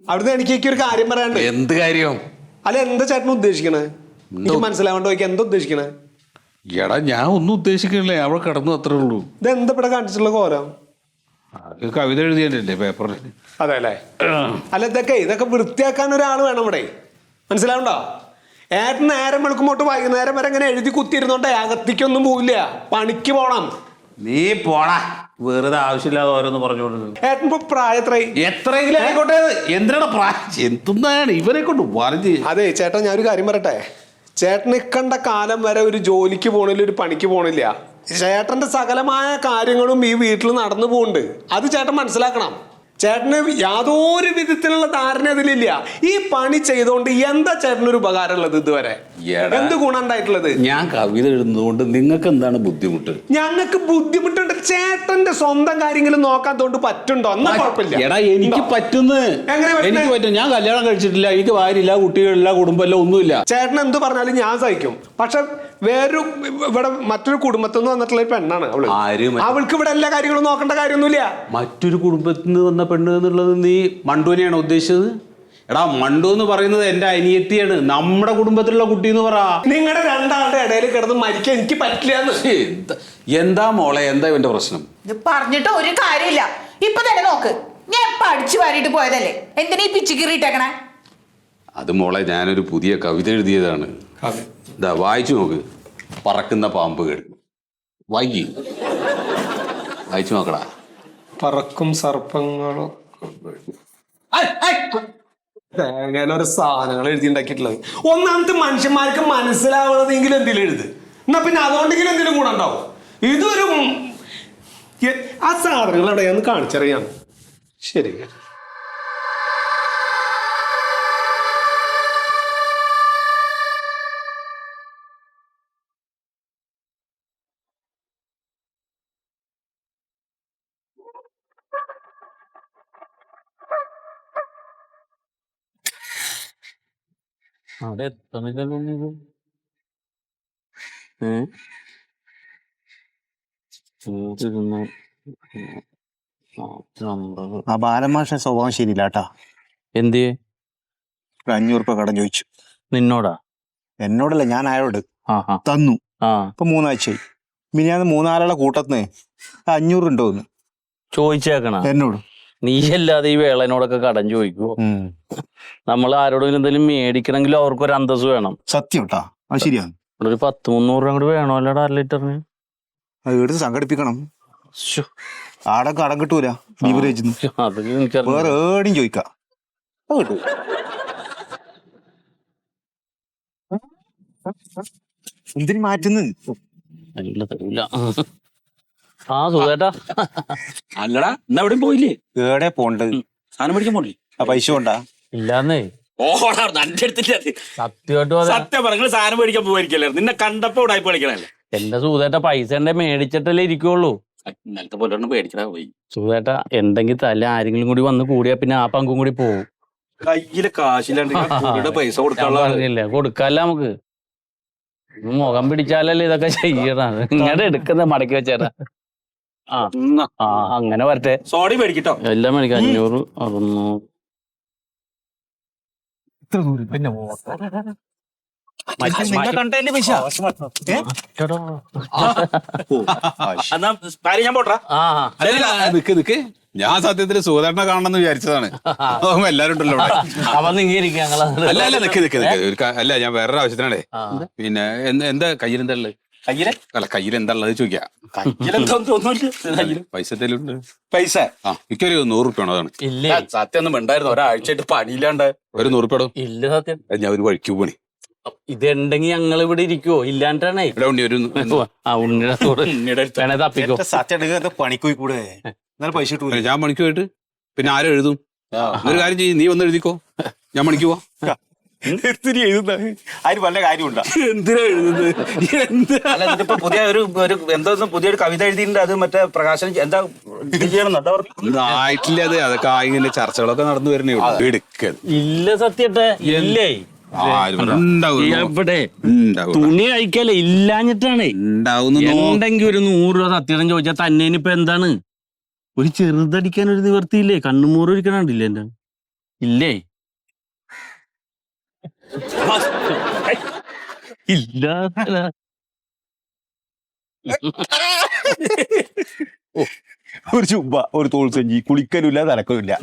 അവിടുന്ന് എനിക്കൊരു കാര്യം പറയാനുണ്ട്. എന്ത് കാര്യം? അല്ല, എന്താ ചേട്ടൻ ഉദ്ദേശിക്കണേ? എനിക്ക് മനസ്സിലാവേണ്ട ചോദിക്കാൻ എന്താ ഉദ്ദേശിക്കണേ? എടാ, ഞാൻ ഒന്നും ഉദ്ദേശിക്കണില്ലേ, അവിടെ കിടന്നു, അത്രേ ഉള്ളൂ. ഇത് എന്താ ഇവിടെ കാണിച്ചിട്ടുള്ള കോലം? കവിത എഴുതിയല്ലേ പേപ്പറിൽ? അതെ അല്ലേ? അല്ല, ഇതൊക്കെ വൃത്തിയാക്കാൻ ഒരാൾ വേണം ഇവിടെ. മനസ്സിലാവണ്ടോ? ഏട്ടൻ നേരം വെളുക്കുമ്പോട്ട് വൈകുന്നേരം വരെ അങ്ങനെ എഴുതി കുത്തിയിരുന്നോണ്ടേ അകത്തേക്കൊന്നും പോവില്ല, പണിക്ക് പോണം. നീ പോടാ, വെറുതെ ആവശ്യമില്ലാതെ ഓരോന്ന് പറഞ്ഞോണ്ട്. ഏട്ടൻ ഇപ്പൊ പ്രായത്രേ? എത്രയെങ്കിലും ആയിക്കോട്ടെ, എന്തിനാണ് പ്രായം? എന്താണ് ഇവരെ കൊണ്ട് പറഞ്ഞ്? അതെ ചേട്ടാ, ഞാനൊരു കാര്യം പറയട്ടെ. ചേട്ടൻ ഇക്കണ്ട കാലം വരെ ഒരു ജോലിക്ക് പോണില്ല, ഒരു പണിക്ക് പോണില്ല. ചേട്ടന്റെ സകലമായ കാര്യങ്ങളും ഈ വീട്ടിൽ നടന്നു പോകുന്നുണ്ട്. അത് ചേട്ടൻ മനസ്സിലാക്കണം. ചേട്ടന് യാതൊരു വിധത്തിലുള്ള ധാരണ അതിലില്ല. ഈ പണി ചെയ്തോണ്ട് എന്താ ചേട്ടനൊരു ഉപകാരം ഉള്ളത് ഇതുവരെ? എന്ത് ഗുണം ഉണ്ടായിട്ടുള്ളത്? ഞാൻ കവിത എഴുതുന്നതുകൊണ്ട് നിങ്ങൾക്ക് എന്താണ് ബുദ്ധിമുട്ട്? ഞങ്ങൾക്ക് ബുദ്ധിമുട്ടുണ്ട്. ചേട്ടന്റെ സ്വന്തം കാര്യങ്ങളും നോക്കാത്തോണ്ട് പറ്റുണ്ടോ? എന്നാ കുഴപ്പമില്ല. എടാ എനിക്ക് പറ്റുന്നു, എനിക്ക് പറ്റും. ഞാൻ കല്യാണം കഴിച്ചിട്ടില്ല, എനിക്ക് ഭാര്യയില്ല, കുട്ടികളില്ല, കുടുംബമില്ല, ഒന്നുമില്ല. ചേട്ടൻ എന്ത് പറഞ്ഞാലും ഞാൻ സഹിക്കും. പക്ഷെ വേറൊരു ഇവിടെ മറ്റൊരു കുടുംബത്തിൽ നിന്ന് വന്നിട്ടുള്ള ഒരു പെണ്ണാണ് അവള്. അവൾക്ക് ഇവിടെ എല്ലാ കാര്യങ്ങളും നോക്കേണ്ട കാര്യമൊന്നുമില്ല. മറ്റൊരു കുടുംബത്തിൽ നിന്ന് വന്ന പെണ്ണ് എന്നുള്ളത് നീ മണ്ടുവിനെയാണ് ഉദ്ദേശിച്ചത്? എടാ, മണ്ടു എന്ന് പറയുന്നത് എന്റെ അനിയത്തിയാണ്, നമ്മുടെ കുടുംബത്തിലുള്ള കുട്ടി എന്ന് പറ. നിങ്ങളുടെ രണ്ടാളുടെ ഇടയിൽ കിടന്ന് മരിക്കാൻ എനിക്ക് പറ്റില്ല. എന്താ മോളെ, എന്താ ഇവന്റെ പ്രശ്നം? ഇത് പറഞ്ഞിട്ട് ഒരു കാര്യമില്ല. ഇപ്പൊ തന്നെ നോക്ക്, ഞാൻ പഠിച്ചു വാരിയിട്ട് പോയതല്ലേ, എന്തിനാ ഈ പിച്ചു കീറിയിട്ടേക്കണേ? അത് മോളെ, ഞാനൊരു പുതിയ കവിത എഴുതിയതാണ്. ഇതാ വായിച്ചു നോക്ക്. പറക്കുന്ന പാമ്പുകൾ. വായിച്ചു നോക്കടാ. പറക്കും സർപ്പങ്ങളും അങ്ങനെ ഒരു സാധനങ്ങൾ എഴുതിണ്ടാക്കിയിട്ടുള്ളത്. ഒന്നാമത്തെ മനുഷ്യന്മാർക്ക് മനസ്സിലാവുന്നതെങ്കിലും എന്തെങ്കിലും എഴുത്, എന്നാ പിന്നെ അതുകൊണ്ടെങ്കിലും എന്തെങ്കിലും കൂടെ ഉണ്ടാവും. ഇതൊരു ആ സാധനങ്ങൾ എവിടെയാന്ന് കാണിച്ചറിയാം. ശരി. അവിടെ എത്തണില്ലല്ലോ. ആ ബാലമാഷ സ്വഭാവം ശരിയില്ല കേട്ടാ. എന്ത്? 500 രൂപ കടം ചോദിച്ചു. നിന്നോടാ? എന്നോടല്ല, ഞാൻ അയാളോട് തന്നു. ഇപ്പൊ 3 ആഴ്ചയായി. മിനിയാന്ന് 3-4 കൂട്ടത്തിന് 500 ഉണ്ടോന്ന് ചോദിച്ചേക്കണ എന്നോട്. നീ അല്ലാതെ ഈ വേളനോടൊക്കെ കടം ചോദിക്കുവോ? നമ്മൾ ആരോടും എന്തെങ്കിലും മേടിക്കണമെങ്കിൽ അവർക്കൊരു അന്തസ് വേണം. സത്യം കേട്ടാ, അത് ശരിയാണ്. ഒരു 100-300 രൂപ കൂടി വേണമല്ലോടാ 1 ലിറ്ററിന്. അത് എടുത്ത് സംഘടിപ്പിക്കണം. ആടെ കടം കിട്ടൂല ബീവറേജ്. അത് എനിക്കറിയാം. വേറെ ഏടിയും ചോദിക്കാം, അത് കിട്ടൂ. എന്തിനു മാറ്റുന്നു? ആ സുഖേട്ടാ. അല്ലടാ, ഇന്ന് എവിടെയും പോയില്ലേ? ഏടെ പോണ്ടത്? സാധനം മേടിക്കാൻ പോണില്ലേ? ആ പൈസ കൊണ്ടാ? ഇല്ലാന്നേ. ഓടാ, നന്റെ അടുത്തില്ല. സത്യമായിട്ടും സത്യം പറഞ്ഞ സാധനം മേടിക്കാൻ പോയിരിക്കല്ലേ? നിന്നെ കണ്ടപ്പോ ഉടായ്പ കളിക്കണല്ലേ? എന്റെ സുഖേട്ട പൈസ എന്റെ മേടിച്ചിട്ടല്ലേ ഇരിക്കുള്ളൂ. ഇന്നലത്തെ പോലെ മേടിക്കണ പോയി. സുഖേട്ട എന്തെങ്കിൽ തല്ല ആരെങ്കിലും കൂടി വന്ന് കൂടിയാ പിന്നെ ആ പങ്കും കൂടി പോവും. കയ്യില് കാശില്ലാണ്ട് പൈസ കൊടുക്കാനില്ല, കൊടുക്കാല്ല നമുക്ക്. മുഖം പിടിച്ചാലല്ലേ ഇതൊക്കെ ചെയ്യണം. ഇങ്ങനെ എടുക്കുന്ന മടക്കി വെച്ചേരാ. ആ അങ്ങനെ വരട്ടെ. സോഡി മേടിക്കട്ടോ. എല്ലാം മേടിക്കാം. 500, 600. പിന്നെ ഞാൻ പോട്ടാ. നിക്ക് ഞാൻ സത്യത്തില് സുഖേട്ടനെ കാണണമെന്ന് വിചാരിച്ചതാണ്. എല്ലാരും ഉണ്ടല്ലോ ഇവിടെ. അല്ല അല്ല നിക്ക് അല്ല, ഞാൻ വേറൊരു ആവശ്യത്തിനാണേ. പിന്നെ എന്താ കയ്യിലെന്താ ഉള്ളത്? അല്ല കയ്യിലെന്താ ഉള്ളത് ചോദിക്കാം. പൈസ എന്തെങ്കിലും? പൈസ എനിക്കൊരു 100 റുപ്യ വേണം. അതാണ് സത്യം ഒന്നും ഉണ്ടായിരുന്നു. ഒരാഴ്ചയായിട്ട് പണിയില്ലാണ്ട്. ഒരു 100 റുപ്യ ഇല്ല സത്യം. ഞാൻ ഒരു വഴിക്ക് പോണി. ഇതുണ്ടെങ്കിൽ ഞങ്ങൾ ഇവിടെ ഇരിക്കുവോ? ഇല്ലാണ്ടാണേ. തപ്പിക്കോ. സത്യം പണിക്ക് കൂടെ പൈസ കിട്ടൂല. ഞാൻ പണിക്ക് പോയിട്ട് പിന്നെ ആരും എഴുതും? ഒരു കാര്യം ചെയ്യും, നീ വന്ന് എഴുതിക്കോ, ഞാൻ പണിക്ക് പോവാ. എഴുതുന്ന അതിന് വല്ല കാര്യമുണ്ടോ? എന്തിനാ എഴുതുന്നത്? പുതിയ എന്തോ പുതിയൊരു കവിത എഴുതിയിട്ടുണ്ട്. അത് മറ്റേ പ്രകാശനം എന്താ ആയിട്ടില്ല. അതൊക്കെ ഇങ്ങനെ ചർച്ചകളൊക്കെ നടന്നു വരുന്നേ എടുക്ക. ഇല്ല സത്യട്ടെ, ഇല്ലേ? എവിടെ തുണി അയക്കല്ലേ? ഇല്ലാഞ്ഞിട്ടാണേ. ഉണ്ടെങ്കിൽ ഒരു 100 രൂപ സത്യം ചോദിച്ചാൽ തന്നെ ഇപ്പൊ എന്താണ്? ഒരു ചെറുതടിക്കാൻ ഒരു നിവർത്തിയില്ലേ? കണ്ണുമൂറ് ഒരിക്കണില്ലേ എന്റെ? ഇല്ലേ? ഇല്ല. ഒരു ചുബ്ബ, ഒരു തോൾസഞ്ചി, കുളിക്കലുമില്ല തലക്കലുമില്ല.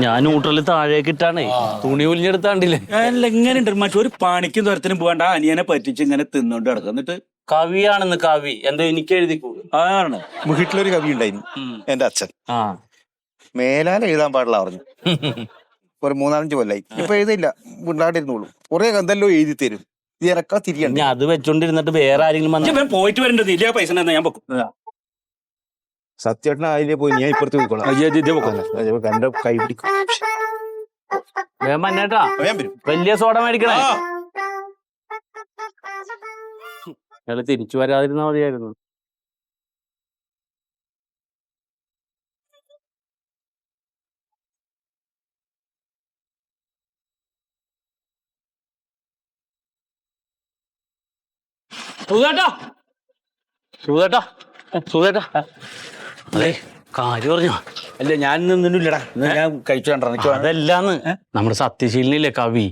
ഞാൻ ന്യൂട്രല് താഴേക്ക് ഇട്ടാണേ തുണി ഉലിഞ്ഞെടുത്താണ്ടില്ലേ. അല്ല എങ്ങനെയുണ്ട് മറ്റൊരു പണിക്കും തുരത്തിനും പോകണ്ട അനിയനെ പറ്റിച്ച് ഇങ്ങനെ തിന്നോണ്ട് കിടക്കും. എന്നിട്ട് കവിയാണെന്ന് കവി എന്താ എനിക്ക് എഴുതിക്കൂടും. ആണ് വീട്ടിലൊരു കവി ഉണ്ടായിരുന്നു എന്റെ അച്ഛൻ. മേലാൽ എഴുതാൻ പാടില്ല പറഞ്ഞു. ഒരു 3-5 കൊല്ലായി ഇപ്പൊ എഴുതില്ല, ഉണ്ടാണ്ടിരുന്നോളൂ. കുറെ എന്തെല്ലോ എഴുതി തരും, ഇറക്കാ തിരിയണ്ട. ഞാൻ അത് വെച്ചോണ്ടിരുന്നിട്ട് വേറെ ആരെങ്കിലും വന്ന് പോയിട്ട് വരേണ്ടത് ഇല്ല പൈസ ഞാൻ പൊക്കും. സത്യേട്ടന അതിലെ പോയി ഞാൻ ഇപ്പുറത്ത് പോയിക്കോളാം. എന്റെ കൈ പിടിക്കും. മന്നേട്ടാ വലിയ സോഡ മേടിക്കണേ. അയാള് തിരിച്ചു വരാതിരുന്നാ മതിയായിരുന്നു. അതെ കാര്യം പറഞ്ഞോ. അല്ല ഞാൻ നിന്നില്ലടാ, ഞാൻ കഴിച്ചു കണ്ടോ. അതല്ലാന്ന് നമ്മുടെ സത്യശീലനില്ലേ കവി,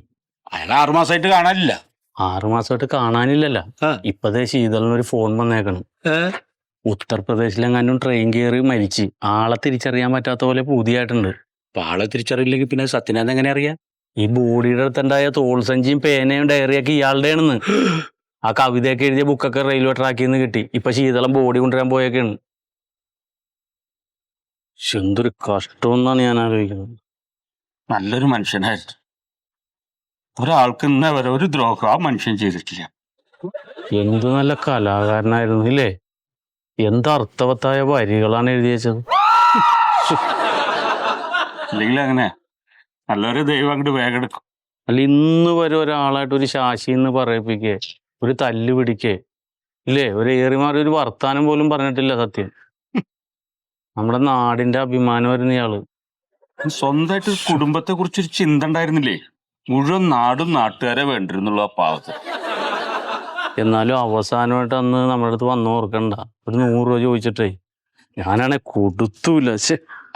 അയാൾ 6 മാസമായിട്ട് കാണാനില്ല. 6 മാസമായിട്ട് കാണാനില്ലല്ല. ഇപ്പതേ ശീതളിനൊരു ഫോൺ വന്നേക്കണം. ഉത്തർപ്രദേശിലെങ്ങാനും ട്രെയിൻ കയറി മരിച്ച് ആളെ തിരിച്ചറിയാൻ പറ്റാത്ത പോലെ പുതിയായിട്ടുണ്ട്. അപ്പൊ ആളെ തിരിച്ചറിയില്ലെങ്കിൽ പിന്നെ സത്യനാഥ് എങ്ങനെ അറിയാം? ഈ ബോഡിയുടെ അടുത്തുണ്ടായ തോൾസഞ്ചിയും പേനയും ഡയറിയൊക്കെ ഇയാളുടെ ആണെന്ന്. ആ കവിതയൊക്കെ എഴുതിയ ബുക്കൊക്കെ റെയിൽവേ ട്രാക്കിൽ നിന്ന് കിട്ടി. ഇപ്പൊ ശീതളം ബോഡി കൊണ്ടുവരാൻ പോയൊക്കെയാണ്. എന്തൊരു കഷ്ടമെന്നാണ് ഞാൻ ആലോചിക്കുന്നത്. നല്ലൊരു മനുഷ്യനായിരുന്നു. ഒരാൾക്ക് ഇന്നേ വരെ ഒരു ദ്രോഹം ആ മനുഷ്യൻ ചെയ്തിട്ടില്ല. എന്ത് നല്ല കലാകാരനായിരുന്നു ഇല്ലേ. എന്ത് അർത്ഥവത്തായ വരികളാണ് എഴുതി വെച്ചത്. അല്ലെങ്കിൽ അങ്ങനെ നല്ലൊരു ദൈവം അങ്ങോട്ട് വേഗം എടുക്കും. അല്ല ഇന്ന് വരെ ഒരാളായിട്ട് ഒരു ശാശി എന്ന് പറയിപ്പിക്കേ, ഒരു തല്ല് പിടിക്കേ ഇല്ലേ, ഒരു ഏറിമാറി ഒരു വർത്താനം പോലും പറഞ്ഞിട്ടില്ല സത്യം. നമ്മുടെ നാടിന്റെ അഭിമാനം വരുന്ന ഇയാള്. സ്വന്തമായിട്ട് കുടുംബത്തെ കുറിച്ചൊരു ചിന്ത ഉണ്ടായിരുന്നില്ലേ? മുഴുവൻ നാടും നാട്ടുകാരെ വേണ്ടിരുന്നുള്ള ആ പാവത്ത്. എന്നാലും അവസാനമായിട്ട് അന്ന് നമ്മുടെ അടുത്ത് വന്ന് ഓർക്കണ്ട, ഒരു 100 രൂപ ചോദിച്ചിട്ടേ ഞാനാണെ കൊടുത്തൂല.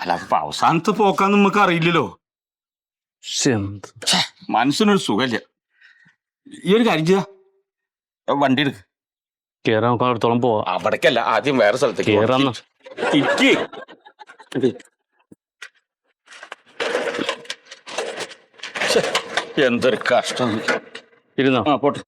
അല്ല അപ്പൊ അവസാനത്തെ പോക്കാന്ന് നമുക്ക് അറിയില്ലല്ലോ. മനസ്സിനൊരു സുഖമില്ല. ഈ ഒരു കാര്യം ചെയ്താ വണ്ടി എടുക്ക, കേറാൻ നമുക്ക് അടുത്തോളം പോവാം. അവിടേക്കല്ല, ആദ്യം വേറെ സ്ഥലത്തേക്ക് കേറാന്ന്. എന്തൊരു കഷ്ടം. ഇരുന്നോ? ആ പോട്ടെ.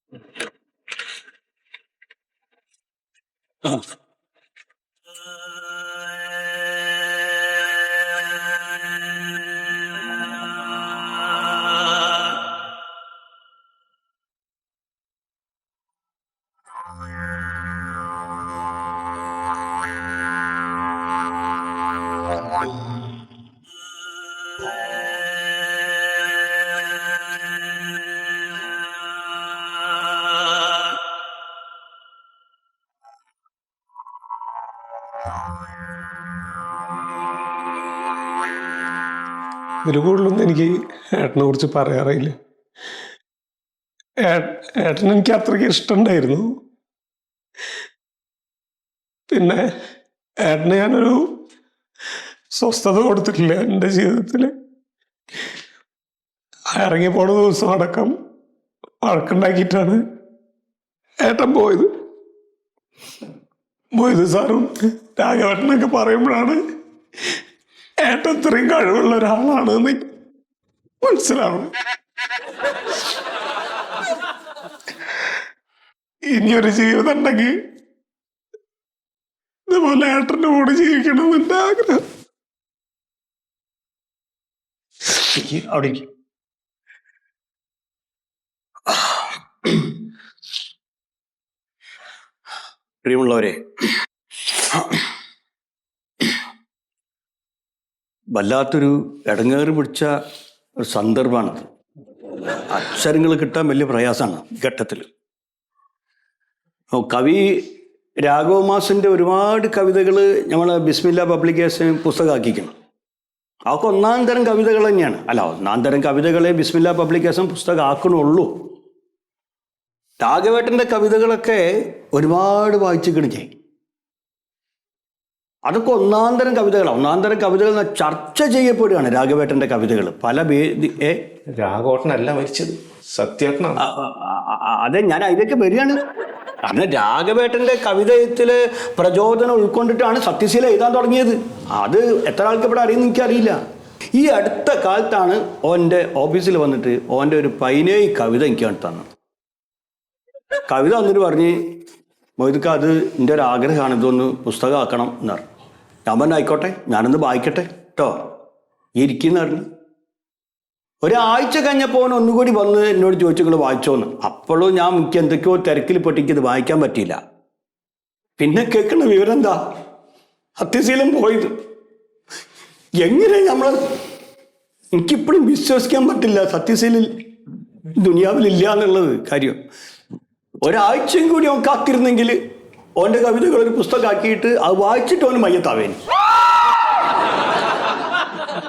ഇതിൽ കൂടുതലൊന്നും എനിക്ക് ഏട്ടനെ കുറിച്ച് പറയാറില്ല. ഏട്ടൻ എനിക്ക് അത്രയ്ക്ക് ഇഷ്ടമുണ്ടായിരുന്നു. പിന്നെ ഏട്ടന് ഞാനൊരു സ്വസ്ഥത കൊടുത്തിട്ടില്ല എൻ്റെ ജീവിതത്തിൽ. ഇറങ്ങിപ്പോണ ദിവസം അടക്കം വഴക്കുണ്ടാക്കിയിട്ടാണ് ഏട്ടൻ പോയത്. മൊയ്ത് സാറും രാഘവേട്ടനൊക്കെ പറയുമ്പോഴാണ് ഏട്ടൻ ഇത്രയും കഴിവുള്ള ഒരാളാണ് എന്ന് മനസ്സിലാവണം. ഇനിയൊരു ജീവിതം ഉണ്ടെങ്കിൽ ഇതുപോലെ ഏട്ടൻ്റെ കൂടെ ജീവിക്കണം എന്റെ ആഗ്രഹം. അവിടെ പ്രിയമുള്ളവരെ, വല്ലാത്തൊരു ഇടങ്ങേറ് പിടിച്ച ഒരു സന്ദർഭമാണത്. അക്ഷരങ്ങൾ കിട്ടാൻ വലിയ പ്രയാസമാണ് ഈ ഘട്ടത്തിൽ. കവി രാഘവ മാസിൻ്റെ ഒരുപാട് കവിതകൾ നമ്മളെ ബിസ്മില്ല പബ്ലിക്കേഷൻ പുസ്തകമാക്കിക്കണം. അതൊക്കെ 1-ാം തരം കവിതകൾ തന്നെയാണ്. അല്ല, 1-ാം തരം കവിതകളെ ബിസ്മില്ല പബ്ലിക്കേഷൻ പുസ്തകമാക്കണുള്ളൂ. രാഘവേട്ടൻ്റെ കവിതകളൊക്കെ ഒരുപാട് വായിച്ചിക്കണം ചെയ്യും. അതൊക്കെ 1-ാം തരം കവിതകളാണ്. 1-ാം തരം കവിതകൾ ചർച്ച ചെയ്യപ്പെടുകയാണ് രാഘവേട്ടൻ്റെ കവിതകൾ. പല രാഘവേട്ടനല്ല മരിച്ചത്, സത്യേട്ടനാണ്. അതെ, ഞാൻ അതിലേക്ക് വരികയാണ്. കാരണം രാഘവേട്ടന്റെ കവിതയത്തില് പ്രചോദനം ഉൾക്കൊണ്ടിട്ടാണ് സത്യശീല എഴുതാൻ തുടങ്ങിയത്. അത് എത്ര ആൾക്ക് ഇവിടെ അറിയുന്ന എനിക്കറിയില്ല. ഈ അടുത്ത കാലത്താണ് ഓൻ്റെ ഓഫീസിൽ വന്നിട്ട് ഓൻ്റെ ഒരു 17 കവിത എനിക്ക് തന്നു. കവിത വന്നിട്ട് പറഞ്ഞ് മൊയ്തുക്ക അത് എൻ്റെ ഒരു ആഗ്രഹമാണ്, ഇതൊന്ന് പുസ്തകമാക്കണം എന്ന് പറഞ്ഞു. ഞാൻ പറഞ്ഞു ആയിക്കോട്ടെ, ഞാനൊന്ന് വായിക്കട്ടെ കേട്ടോ, ഇരിക്കുന്ന പറഞ്ഞു. ഒരാഴ്ച കഴിഞ്ഞപ്പോൾ ഒന്നുകൂടി വന്ന് എന്നോട് ചോദിച്ചു നിങ്ങൾ വായിച്ചോന്ന്. അപ്പോഴും ഞാൻ എനിക്ക് എന്തൊക്കെയോ തിരക്കിൽ പെട്ടിക്കത് വായിക്കാൻ പറ്റിയില്ല. പിന്നെ കേൾക്കുന്ന വിവരം എന്താ, സത്യശീലം പോയത്. എങ്ങനെ എനിക്കിപ്പോഴും വിശ്വസിക്കാൻ പറ്റില്ല സത്യശീലിൽ ദുനിയാവിലില്ല എന്നുള്ളത് കാര്യം. ഒരാഴ്ചയും കൂടി അവൻ കാത്തിരുന്നെങ്കിൽ ഓൻ്റെ കവിതകൾ ഒരു പുസ്തകമാക്കിയിട്ട് അത് വായിച്ചിട്ട് അവന് മയ്യത്താവേനി.